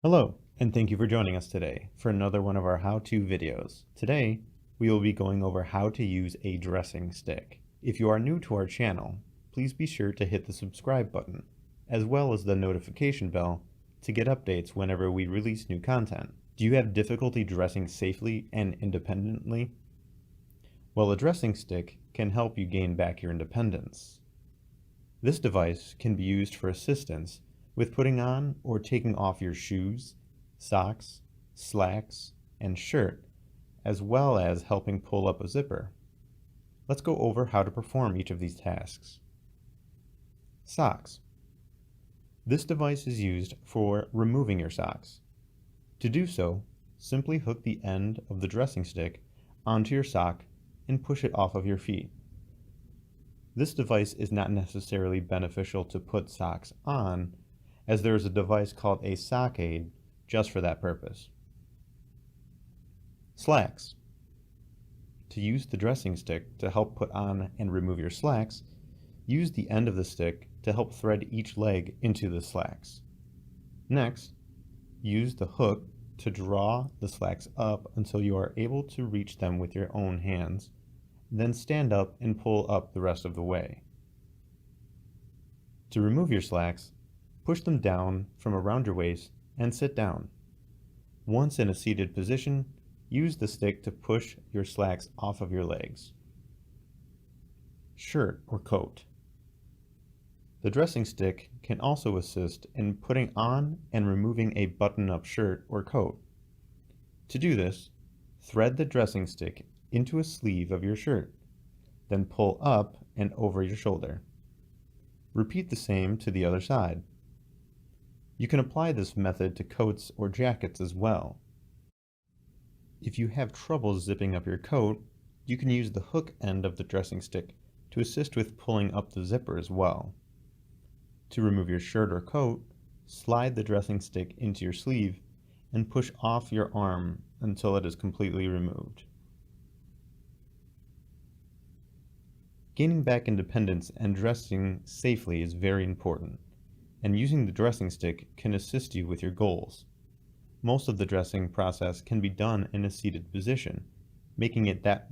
Hello, and thank you for joining us today for another one of our how-to videos. Today, we will be going over how to use a dressing stick. If you are new to our channel, please be sure to hit the subscribe button, as well as the notification bell to get updates whenever we release new content. Do you have difficulty dressing safely and independently? Well, a dressing stick can help you gain back your independence. This device can be used for assistance with putting on or taking off your shoes, socks, slacks, and shirt, as well as helping pull up a zipper. Let's go over how to perform each of these tasks. Socks. This device is used for removing your socks. To do so, simply hook the end of the dressing stick onto your sock and push it off of your feet. This device is not necessarily beneficial to put socks on, as there is a device called a sock aid just for that purpose. Slacks. To use the dressing stick to help put on and remove your slacks, use the end of the stick to help thread each leg into the slacks. Next, use the hook to draw the slacks up until you are able to reach them with your own hands, then stand up and pull up the rest of the way. To remove your slacks, push them down from around your waist and sit down. Once in a seated position, use the stick to push your slacks off of your legs. Shirt or coat. The dressing stick can also assist in putting on and removing a button-up shirt or coat. To do this, thread the dressing stick into a sleeve of your shirt, then pull up and over your shoulder. Repeat the same to the other side. You can apply this method to coats or jackets as well. If you have trouble zipping up your coat, you can use the hook end of the dressing stick to assist with pulling up the zipper as well. To remove your shirt or coat, slide the dressing stick into your sleeve and push off your arm until it is completely removed. Gaining back independence and dressing safely is very important, and using the dressing stick can assist you with your goals. Most of the dressing process can be done in a seated position, making it that